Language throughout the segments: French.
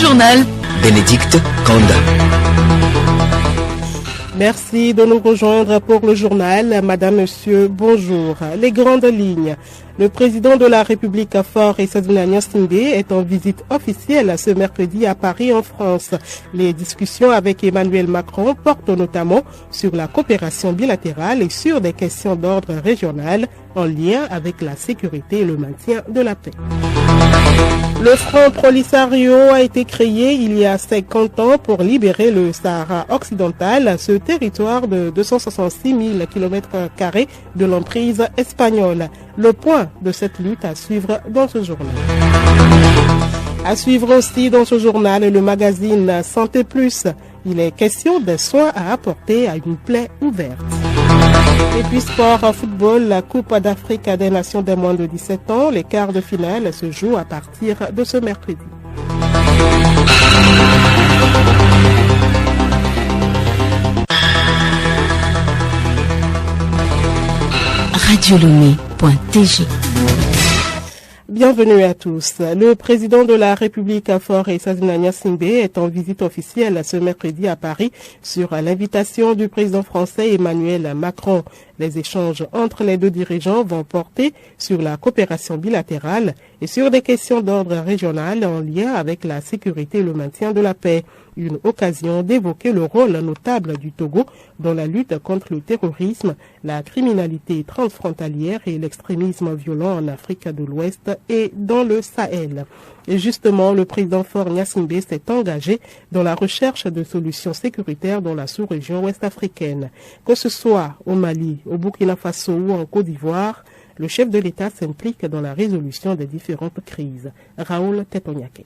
journal. Bénédicte Kanda. Merci de nous rejoindre pour le journal. Madame, Monsieur, bonjour. Les grandes lignes. Le président de la République, Faure Eswazina Gnassingbé, est en visite officielle ce mercredi à Paris, en France. Les discussions avec Emmanuel Macron portent notamment sur la coopération bilatérale et sur des questions d'ordre régional en lien avec la sécurité et le maintien de la paix. Le Front Polisario a été créé il y a 50 ans pour libérer le Sahara occidental, ce territoire de 266 000 km² de l'emprise espagnole. Le point de cette lutte à suivre dans ce journal. À suivre aussi dans ce journal le magazine Santé Plus. Il est question des soins à apporter à une plaie ouverte. Et puis sport, football, la Coupe d'Afrique des Nations des moins de 17 ans. Les quarts de finale se jouent à partir de ce mercredi. Radiolomé.tg. Bienvenue à tous. Le président de la République, Faure Eswazina Gnassingbé, est en visite officielle ce mercredi à Paris sur l'invitation du président français Emmanuel Macron. Les échanges entre les deux dirigeants vont porter sur la coopération bilatérale et sur des questions d'ordre régional en lien avec la sécurité et le maintien de la paix. Une occasion d'évoquer le rôle notable du Togo dans la lutte contre le terrorisme, la criminalité transfrontalière et l'extrémisme violent en Afrique de l'Ouest et dans le Sahel. Et justement, le président Faure Gnassingbé s'est engagé dans la recherche de solutions sécuritaires dans la sous-région ouest-africaine. Que ce soit au Mali, au Burkina Faso ou en Côte d'Ivoire, le chef de l'État s'implique dans la résolution des différentes crises. Raoul Tetonyake.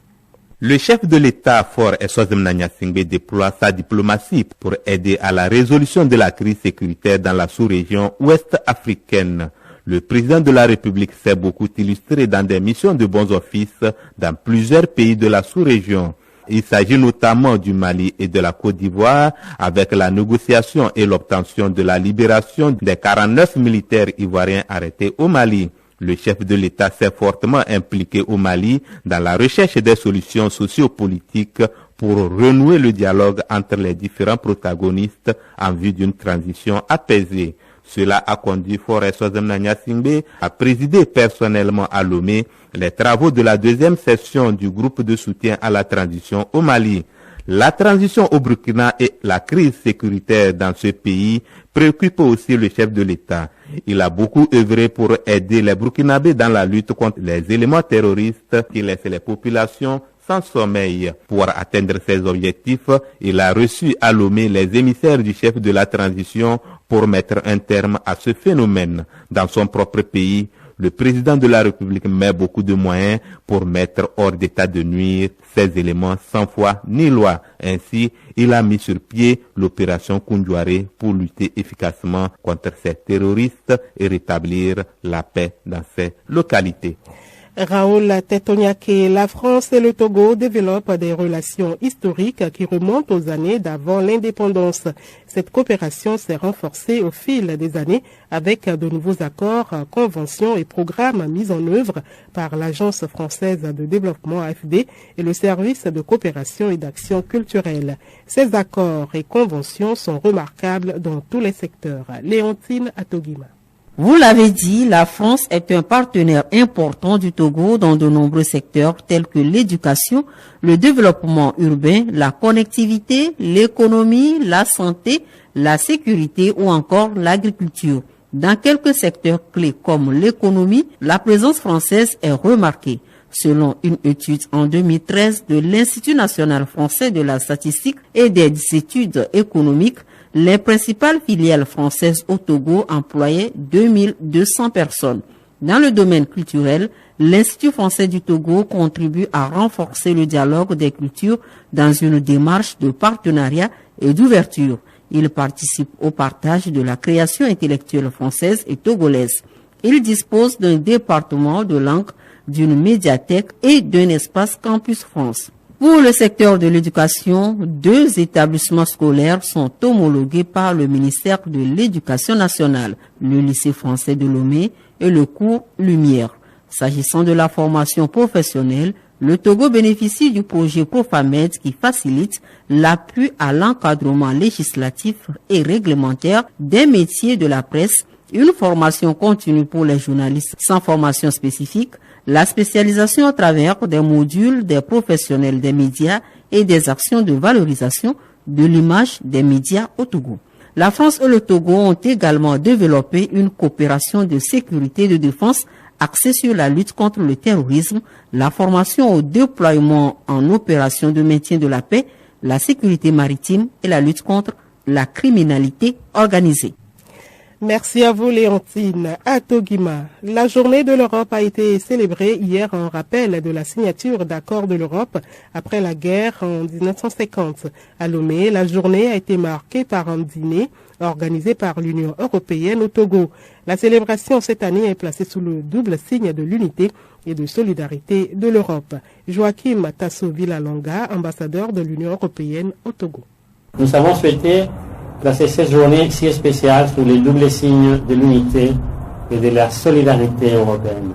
Le chef de l'État, Faure Eswazina Gnassingbé, déploie sa diplomatie pour aider à la résolution de la crise sécuritaire dans la sous-région ouest-africaine. Le président de la République s'est beaucoup illustré dans des missions de bons offices dans plusieurs pays de la sous-région. Il s'agit notamment du Mali et de la Côte d'Ivoire avec la négociation et l'obtention de la libération des 49 militaires ivoiriens arrêtés au Mali. Le chef de l'État s'est fortement impliqué au Mali dans la recherche des solutions sociopolitiques pour renouer le dialogue entre les différents protagonistes en vue d'une transition apaisée. Cela a conduit Faure Eswazina Gnassingbé à présider personnellement à Lomé les travaux de la deuxième session du groupe de soutien à la transition au Mali. La transition au Burkina et la crise sécuritaire dans ce pays préoccupent aussi le chef de l'État. Il a beaucoup œuvré pour aider les Burkinabés dans la lutte contre les éléments terroristes qui laissent les populations sans sommeil. Pour atteindre ses objectifs, il a reçu à Lomé les émissaires du chef de la transition pour mettre un terme à ce phénomène. Dans son propre pays, le président de la République met beaucoup de moyens pour mettre hors d'état de nuire ces éléments sans foi ni loi. Ainsi, il a mis sur pied l'opération Koundouaré pour lutter efficacement contre ces terroristes et rétablir la paix dans ces localités. Raoul Tetonyake, la France et le Togo développent des relations historiques qui remontent aux années d'avant l'indépendance. Cette coopération s'est renforcée au fil des années avec de nouveaux accords, conventions et programmes mis en œuvre par l'Agence française de développement AFD et le service de coopération et d'action culturelle. Ces accords et conventions sont remarquables dans tous les secteurs. Léontine Atogima. Vous l'avez dit, la France est un partenaire important du Togo dans de nombreux secteurs tels que l'éducation, le développement urbain, la connectivité, l'économie, la santé, la sécurité ou encore l'agriculture. Dans quelques secteurs clés comme l'économie, la présence française est remarquée. Selon une étude en 2013 de l'Institut national français de la statistique et des études économiques, les principales filiales françaises au Togo employaient 2200 personnes. Dans le domaine culturel, l'Institut français du Togo contribue à renforcer le dialogue des cultures dans une démarche de partenariat et d'ouverture. Il participe au partage de la création intellectuelle française et togolaise. Il dispose d'un département de langue, d'une médiathèque et d'un espace Campus France. Pour le secteur de l'éducation, 2 établissements scolaires sont homologués par le ministère de l'Éducation nationale, le lycée français de Lomé et le cours Lumière. S'agissant de la formation professionnelle, Le Togo bénéficie du projet Profamed qui facilite l'appui à l'encadrement législatif et réglementaire des métiers de la presse, une formation continue pour les journalistes sans formation spécifique, la spécialisation à travers des modules des professionnels des médias et des actions de valorisation de l'image des médias au Togo. La France et le Togo ont également développé une coopération de sécurité et de défense axée sur la lutte contre le terrorisme, la formation au déploiement en opération de maintien de la paix, la sécurité maritime et la lutte contre la criminalité organisée. Merci à vous, Léontine. À Togima, la journée de l'Europe a été célébrée hier en rappel de la signature d'accords de l'Europe après la guerre en 1950. À Lomé, la journée a été marquée par un dîner organisé par l'Union européenne au Togo. La célébration cette année est placée sous le double signe de l'unité et de solidarité de l'Europe. Joachim Tasso Villalonga, ambassadeur de l'Union européenne au Togo. Nous avons souhaité placer cette journée si spéciale sous les doubles signes de l'unité et de la solidarité européenne.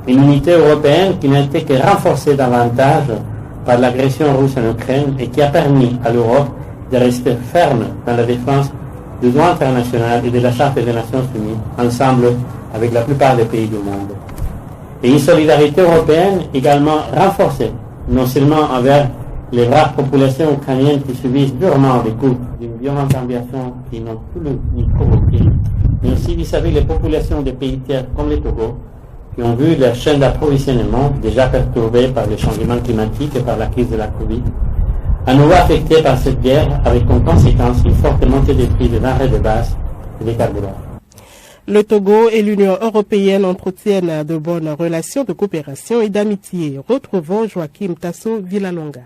Une unité européenne qui n'a été que renforcée davantage par l'agression russe en Ukraine et qui a permis à l'Europe de rester ferme dans la défense du droit international et de la Charte des Nations Unies, ensemble avec la plupart des pays du monde. Et une solidarité européenne également renforcée, non seulement envers les braves populations ukrainiennes qui subissent durement les coups d'une violente ambition qui n'ont plus ni provoqué, mais aussi vis-à-vis les populations des pays tiers comme le Togo, qui ont vu leur chaîne d'approvisionnement déjà perturbée par les changements climatiques et par la crise de la Covid, à nouveau affectés par cette guerre avec comme conséquence une forte montée des prix des denrées de base et des carburants. Le Togo et l'Union européenne entretiennent de bonnes relations de coopération et d'amitié. Retrouvons Joachim Tasso Villalonga.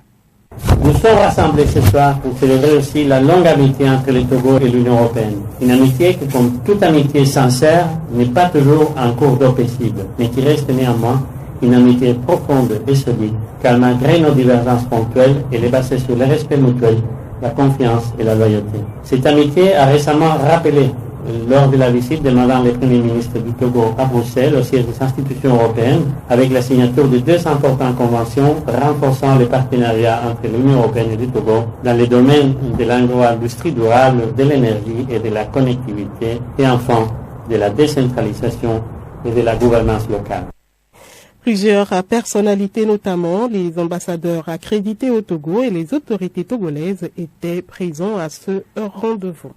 Nous sommes rassemblés ce soir pour célébrer aussi la longue amitié entre le Togo et l'Union européenne. Une amitié qui, comme toute amitié sincère, n'est pas toujours un cours d'eau paisible, mais qui reste néanmoins une amitié profonde et solide, car malgré nos divergences ponctuelles, elle est basée sur le respect mutuel, la confiance et la loyauté. Cette amitié a récemment rappelé, lors de la visite de Madame le Premier ministre du Togo à Bruxelles, au siège des institutions européennes, avec la signature de 2 importantes conventions renforçant les partenariats entre l'Union européenne et le Togo dans les domaines de l'agro-industrie durable, de l'énergie et de la connectivité, et enfin de la décentralisation et de la gouvernance locale. Plusieurs personnalités, notamment les ambassadeurs accrédités au Togo et les autorités togolaises, étaient présents à ce rendez-vous.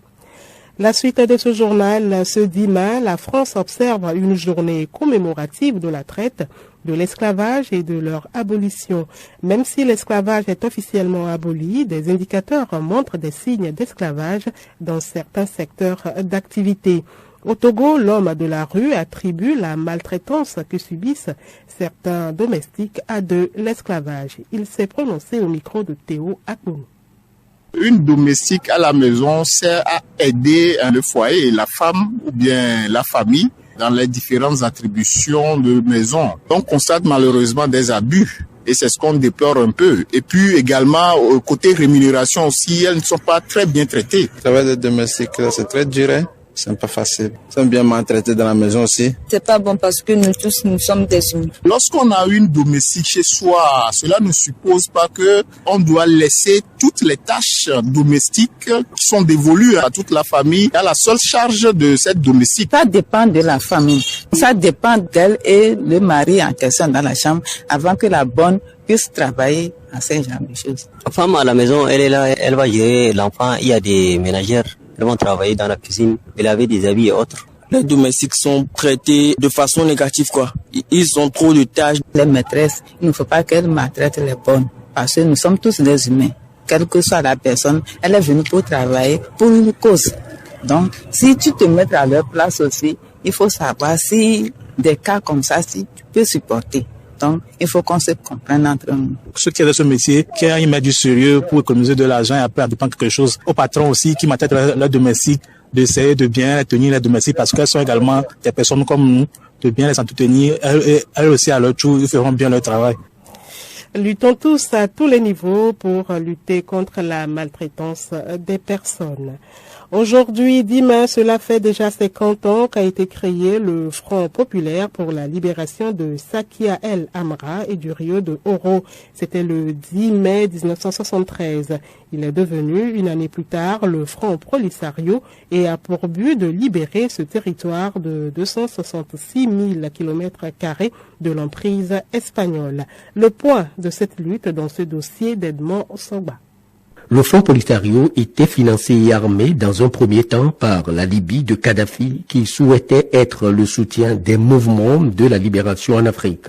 La suite de ce journal, ce dimanche, la France observe une journée commémorative de la traite, de l'esclavage et de leur abolition. Même si l'esclavage est officiellement aboli, des indicateurs montrent des signes d'esclavage dans certains secteurs d'activité. Au Togo, l'homme de la rue attribue la maltraitance que subissent certains domestiques à de l'esclavage. Il s'est prononcé au micro de Théo Akounou. Une domestique à la maison sert à aider le foyer et la femme ou bien la famille dans les différentes attributions de maison. On constate malheureusement des abus et c'est ce qu'on déplore un peu. Et puis également, côté rémunération aussi, elles ne sont pas très bien traitées. Le travail de domestique, c'est très dur, hein? C'est pas facile. Ils sont bien maltraités dans la maison aussi. C'est pas bon parce que nous tous, nous sommes des humains. Lorsqu'on a une domestique chez soi, cela ne suppose pas que on doit laisser toutes les tâches domestiques qui sont dévolues à toute la famille à la seule charge de cette domestique. Ça dépend de la famille. Ça dépend d'elle et le mari en question dans la chambre avant que la bonne puisse travailler à ce genre de choses. La femme à la maison, elle est là, elle va gérer l'enfant. Il y a des ménagères. Elles vont travailler dans la cuisine, laver des habits et autres. Les domestiques sont traités de façon négative, quoi. Ils ont trop de tâches. Les maîtresses, il ne faut pas qu'elles maltraitent les bonnes. Parce que nous sommes tous des humains. Quelle que soit la personne, elle est venue pour travailler pour une cause. Donc, si tu te mets à leur place aussi, il faut savoir si des cas comme ça, si tu peux supporter. Donc, il faut qu'on se comprenne entre nous. Ceux qui ont ce métier, qui mettent du sérieux pour économiser de l'argent et après apprendre quelque chose. Aux patrons aussi qui maltraitent leurs domestiques, d'essayer de bien tenir les domestiques parce qu'elles sont également des personnes comme nous, de bien les entretenir. Elles aussi, à leur tour, ils feront bien leur travail. Luttons tous à tous les niveaux pour lutter contre la maltraitance des personnes. Aujourd'hui, 10 mai, cela fait déjà 50 ans qu'a été créé le Front populaire pour la libération de Sakia El Amra et du Rio de Oro. C'était le 10 mai 1973. Il est devenu, une année plus tard, le Front Polisario et a pour but de libérer ce territoire de 266 000 km² de l'emprise espagnole. Le point de cette lutte dans ce dossier d'Edmond Sogba. Le Front Polisario était financé et armé dans un premier temps par la Libye de Kadhafi qui souhaitait être le soutien des mouvements de la libération en Afrique.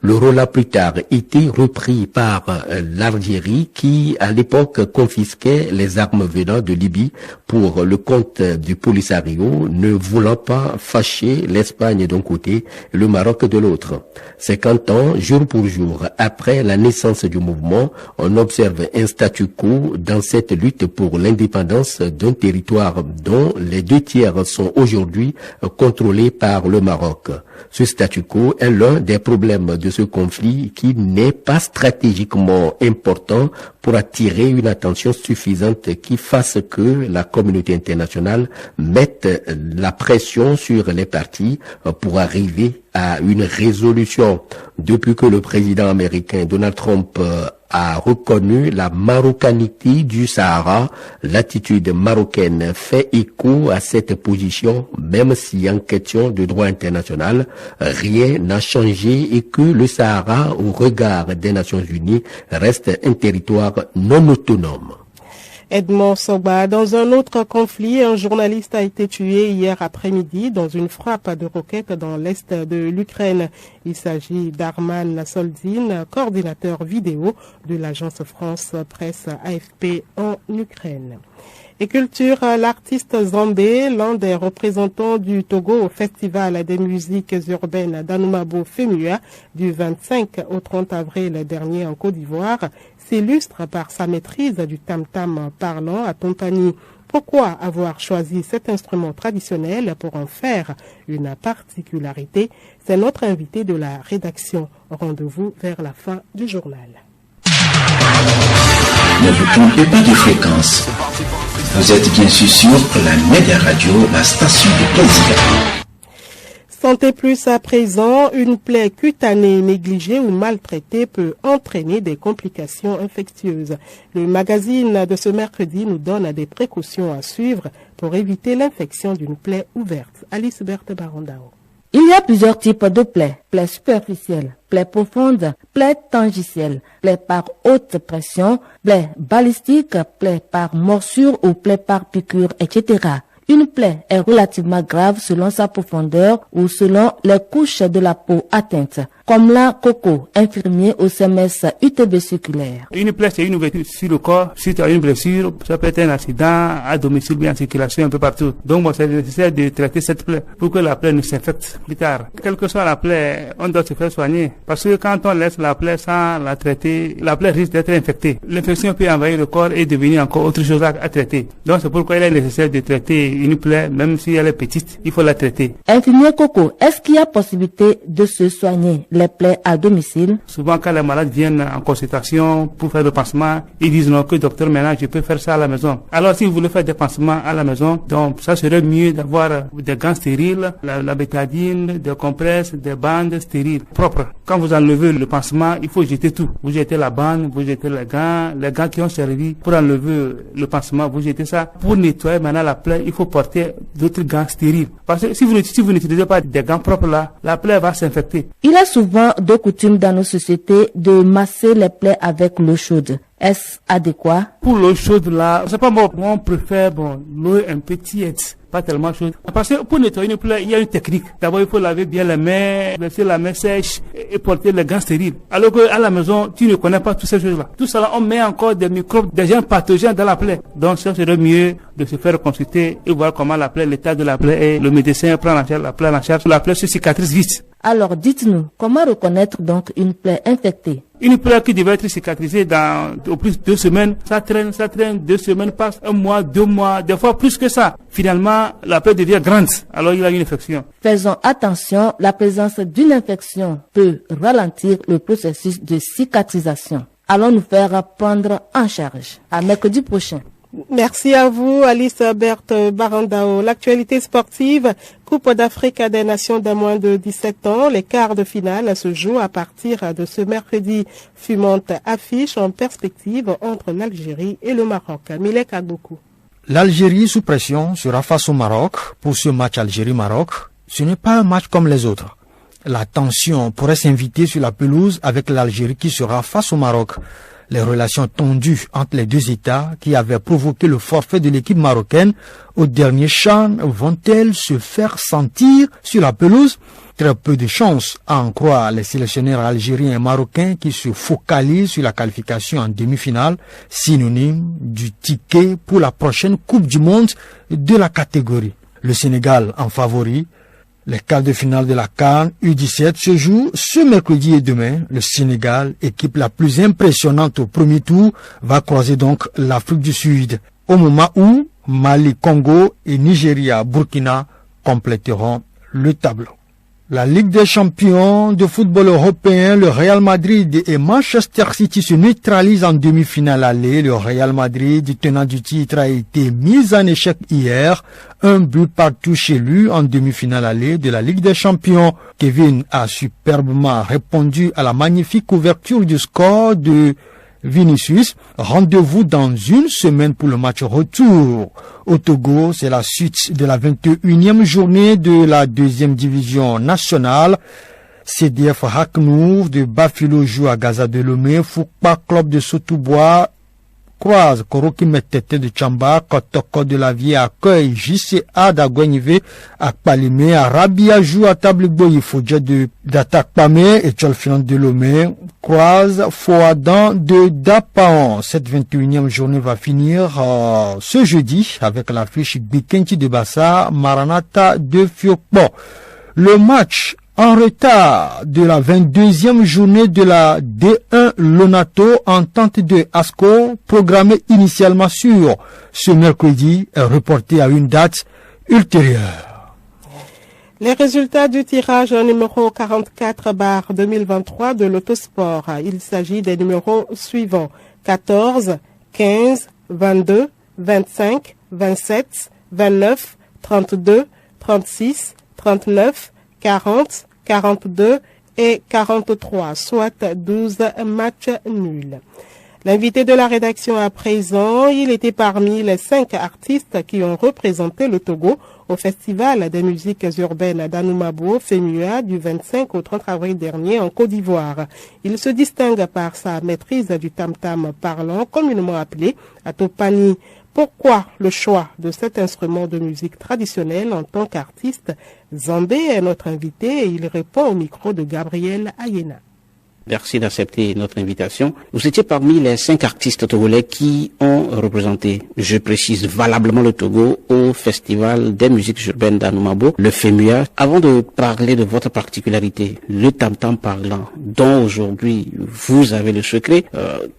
Le rôle a plus tard été repris par l'Algérie qui à l'époque confisquait les armes venant de Libye pour le compte du Polisario, ne voulant pas fâcher l'Espagne d'un côté et le Maroc de l'autre. 50 ans, jour pour jour, après la naissance du mouvement, on observe un statu quo dans cette lutte pour l'indépendance d'un territoire dont les 2/3 sont aujourd'hui contrôlés par le Maroc. Ce statu quo est l'un des problèmes de ce conflit qui n'est pas stratégiquement important pour attirer une attention suffisante qui fasse que la communauté internationale mette la pression sur les partis pour arriver à une résolution. Depuis que le président américain Donald Trump a reconnu la marocanité du Sahara, l'attitude marocaine fait écho à cette position, même si en question de droit international, rien n'a changé et que le Sahara, au regard des Nations Unies, reste un territoire non autonome. Edmond Sogba. Dans un autre conflit, un journaliste a été tué hier après-midi dans une frappe de roquettes dans l'est de l'Ukraine. Il s'agit d'Arman Soldin, coordinateur vidéo de l'agence France Presse AFP en Ukraine. Et culture, l'artiste Zambé, l'un des représentants du Togo au Festival des musiques urbaines d'Anoumabo Femua du 25 au 30 avril dernier en Côte d'Ivoire, s'illustre par sa maîtrise du tam-tam parlant à Tontani. Pourquoi avoir choisi cet instrument traditionnel pour en faire une particularité? C'est notre invité de la rédaction. Rendez-vous vers la fin du journal. Ne vous trompez pas de fréquence. Vous êtes bien sûr sur la Média Radio, la station de plaisir. Santé Plus à présent, une plaie cutanée négligée ou maltraitée peut entraîner des complications infectieuses. Le magazine de ce mercredi nous donne des précautions à suivre pour éviter l'infection d'une plaie ouverte. Alice Berthe Barondao. Il y a plusieurs types de plaies. Plaies superficielles, plaies profondes, plaies tangentielles, plaies par haute pression, plaies balistiques, plaies par morsure ou plaies par piqûre, etc. Une plaie est relativement grave selon sa profondeur ou selon les couches de la peau atteintes, comme la Coco, infirmier au CMS UTB circulaire. Une plaie, c'est une ouverture sur le corps. Si tu as une blessure, ça peut être un accident, à domicile, bien en circulation, un peu partout. Donc, moi, c'est nécessaire de traiter cette plaie pour que la plaie ne s'infecte plus tard. Quelle que soit la plaie, on doit se faire soigner. Parce que quand on laisse la plaie sans la traiter, la plaie risque d'être infectée. L'infection peut envahir le corps et devenir encore autre chose à traiter. Donc, c'est pourquoi il est nécessaire de traiter une plaie, même si elle est petite, il faut la traiter. Infirmier Coco, est-ce qu'il y a possibilité de se soigner les plaies à domicile? Souvent, quand les malades viennent en consultation pour faire le pansement, ils disent non, que docteur, maintenant, je peux faire ça à la maison. Alors, si vous voulez faire des pansements à la maison, donc, ça serait mieux d'avoir des gants stériles, la bétadine, des compresses, des bandes stériles, propres. Quand vous enlevez le pansement, il faut jeter tout. Vous jetez la bande, vous jetez les gants qui ont servi pour enlever le pansement, vous jetez ça. Pour nettoyer maintenant la plaie, il faut porter d'autres gants stériles. Parce que si vous n'utilisez pas des gants propres là, la plaie va s'infecter. Il est souvent de coutume dans nos sociétés de masser les plaies avec l'eau chaude. Est-ce adéquat? Pour l'eau chaude là, c'est pas bon. On préfère l'eau un peu tiède, pas tellement chaude. Parce que pour nettoyer une plaie, il y a une technique. D'abord, il faut laver bien les mains, laisser la main sèche et porter les gants stériles. Alors que à la maison, tu ne connais pas toutes ces choses-là. Tout ça là, on met encore des microbes, des gens pathogènes dans la plaie. Donc, ça serait mieux de se faire consulter et voir comment la plaie, l'état de la plaie et le médecin prend la plaie en charge. La plaie se cicatrise vite. Alors, dites-nous, comment reconnaître donc une plaie infectée? Une plaie qui devait être cicatrisée dans au plus 2 semaines, ça traîne, 2 semaines passent, 1 mois, 2 mois, des fois plus que ça. Finalement, la plaie devient grande, alors il y a une infection. Faisons attention, la présence d'une infection peut ralentir le processus de cicatrisation. Allons nous faire prendre en charge. À mercredi prochain. Merci à vous, Alice Berthe Barandao. L'actualité sportive, Coupe d'Afrique des Nations de moins de 17 ans. Les quarts de finale se jouent à partir de ce mercredi. Fumante affiche en perspective entre l'Algérie et le Maroc. Milek Agbokou. L'Algérie sous pression sera face au Maroc. Pour ce match Algérie-Maroc, ce n'est pas un match comme les autres. La tension pourrait s'inviter sur la pelouse avec l'Algérie qui sera face au Maroc. Les relations tendues entre les deux États qui avaient provoqué le forfait de l'équipe marocaine au dernier CHAN vont-elles se faire sentir sur la pelouse? Très peu de chance à en croire les sélectionneurs algériens et marocains qui se focalisent sur la qualification en demi-finale, synonyme du ticket pour la prochaine Coupe du Monde de la catégorie. Le Sénégal en favori. Les quarts de finale de la CAN U17 se jouent ce mercredi et demain. Le Sénégal, équipe la plus impressionnante au premier tour, va croiser donc l'Afrique du Sud. Au moment où Mali, Congo et Nigeria, Burkina compléteront le tableau. La Ligue des champions de football européen, le Real Madrid et Manchester City se neutralisent en demi-finale aller. Le Real Madrid, tenant du titre, a été mis en échec hier. 1 but partout chez lui en demi-finale aller de la Ligue des champions. Kevin a superbement répondu à la magnifique ouverture du score de Vinicius. Rendez-vous dans une semaine pour le match retour. Au Togo, c'est la suite de la 21e journée de la 2e division nationale. CDF Haknour de Bafilo joue à Gaza de Lomé. Fukpa Club de Sotoubois croise Koroki Metete de Chamba. Kotoko de la Vie accueille JCA d'Agouenive à Palimé. Arabia joue à Table Boy Fodja de d'Atakpame et Tcholfinan de Lomé croise Fouadan de Dapaon. Cette 21e journée va finir ce jeudi avec l'affiche Bikenti de Bassa, Maranata de Fiokpo. Le match en retard de la 22e journée de la D1 Lonato Entente de Asco, programmé initialement sur ce mercredi, est reporté à une date ultérieure. Les résultats du tirage numéro 44/2023 de l'Autosport. Il s'agit des numéros suivants: 14, 15, 22, 25, 27, 29, 32, 36, 39, 40, 42 et 43, soit 12 matchs nuls. L'invité de la rédaction à présent, il était parmi les 5 artistes qui ont représenté le Togo au Festival des musiques urbaines d'Anoumabo, FEMUA, du 25 au 30 avril dernier en Côte d'Ivoire. Il se distingue par sa maîtrise du tam-tam parlant, communément appelé Atopani. Pourquoi le choix de cet instrument de musique traditionnelle en tant qu'artiste? Zambé est notre invité et il répond au micro de Gabriel Ayena. Merci d'accepter notre invitation. Vous étiez parmi les 5 artistes togolais qui ont représenté, je précise valablement le Togo, au Festival des musiques urbaines d'Anoumabo, le FEMUA. Avant de parler de votre particularité, le tam-tam parlant, dont aujourd'hui vous avez le secret,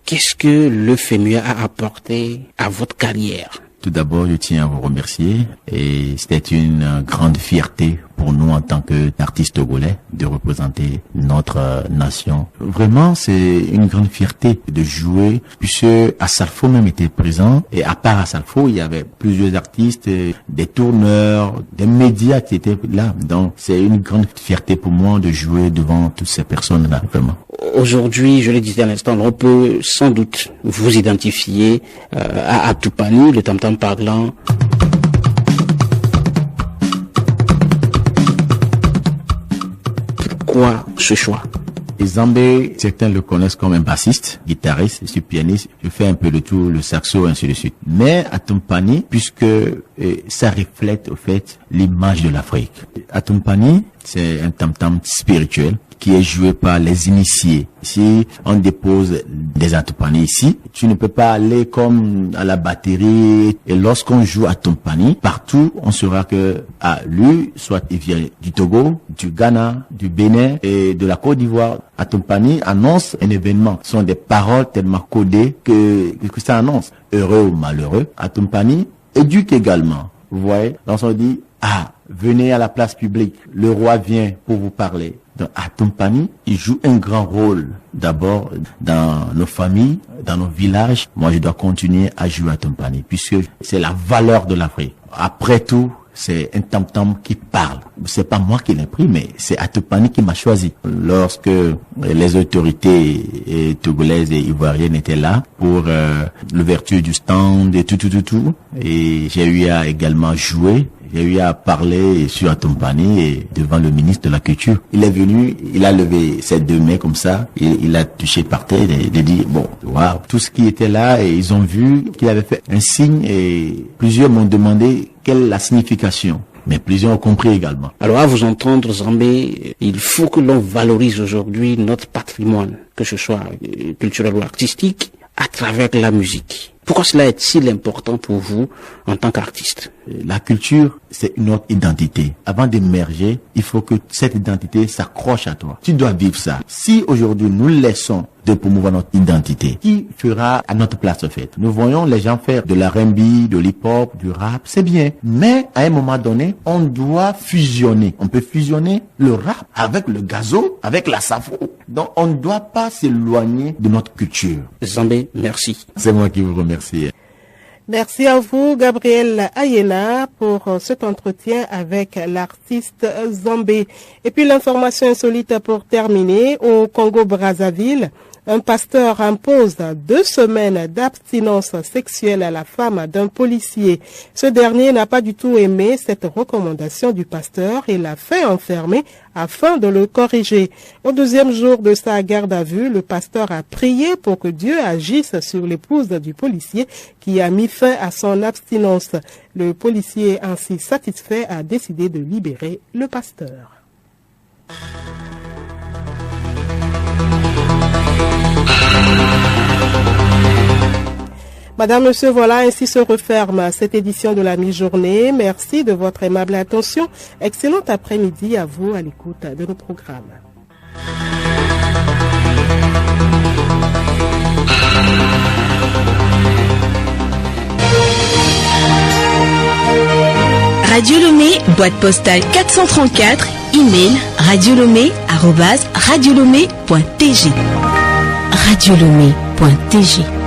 qu'est-ce que le FEMUA a apporté à votre carrière? Tout d'abord, je tiens à vous remercier et c'était une grande fierté pour nous en tant qu'artistes togolais de représenter notre nation. Vraiment, c'est une grande fierté de jouer puisque Assalfo même était présent et à part Assalfo, il y avait plusieurs artistes, des tourneurs, des médias qui étaient là. Donc, c'est une grande fierté pour moi de jouer devant toutes ces personnes-là, vraiment. Aujourd'hui, je le disais à l'instant, on peut sans doute vous identifier à Atupani, le tam-tam parlant. Pourquoi ce choix? Zambé, certains le connaissent comme un bassiste, guitariste, je suis pianiste, je fais un peu de tout, le saxo, ainsi de suite. Mais Atumpani, puisque ça reflète au fait l'image de l'Afrique. Atumpani, c'est un tam-tam spirituel qui est joué par les initiés. Si on dépose des Atumpani ici, tu ne peux pas aller comme à la batterie. Et lorsqu'on joue Atumpani, partout, on saura que lui, soit il vient du Togo, du Ghana, du Bénin et de la Côte d'Ivoire. Atumpani annonce un événement. Ce sont des paroles tellement codées que ça annonce. Heureux ou malheureux. Atumpani éduque également. Vous voyez? Donc on dit, venez à la place publique, le roi vient pour vous parler. Donc, Atompani, il joue un grand rôle d'abord dans nos familles, dans nos villages. Moi, je dois continuer à jouer Atompani puisque c'est la valeur de l'Afrique. Après tout, c'est un tam-tam qui parle. C'est pas moi qui l'ai pris, mais c'est Atompani qui m'a choisi. Lorsque les autorités togolaises et ivoiriennes étaient là pour l'ouverture du stand et tout, et j'ai eu à également jouer. J'ai eu à parler sur Atompani et devant le ministre de la Culture. Il est venu, il a levé ses deux mains comme ça, il a touché par terre et dit, bon, waouh, tout ce qui était là, et ils ont vu qu'il avait fait un signe et plusieurs m'ont demandé quelle est la signification. Mais plusieurs ont compris également. Alors à vous entendre, Zambé, il faut que l'on valorise aujourd'hui notre patrimoine, que ce soit culturel ou artistique, à travers la musique. Pourquoi cela est-il important pour vous en tant qu'artiste? La culture, c'est notre identité. Avant d'émerger, il faut que cette identité s'accroche à toi. Tu dois vivre ça. Si aujourd'hui nous laissons de promouvoir notre identité, qui fera à notre place au fait? Nous voyons les gens faire de la R&B, de l'hip-hop, du rap, c'est bien. Mais à un moment donné, on doit fusionner. On peut fusionner le rap avec le gazo, avec la safo. Donc on ne doit pas s'éloigner de notre culture. Zambé, merci. C'est moi qui vous remercie. Merci à vous, Gabriel Ayena, pour cet entretien avec l'artiste Zambé. Et puis l'information insolite pour terminer. Au Congo-Brazzaville, un pasteur impose 2 semaines d'abstinence sexuelle à la femme d'un policier. Ce dernier n'a pas du tout aimé cette recommandation du pasteur et l'a fait enfermer afin de le corriger. Au 2e jour de sa garde à vue, le pasteur a prié pour que Dieu agisse sur l'épouse du policier qui a mis fin à son abstinence. Le policier, ainsi satisfait, a décidé de libérer le pasteur. Madame, Monsieur, voilà, ainsi se referme cette édition de la mi-journée. Merci de votre aimable attention. Excellent après-midi à vous à l'écoute de nos programmes. Radio Lomé, boîte postale 434, email radiolomé@radiolomé.tg. radiolomé.tg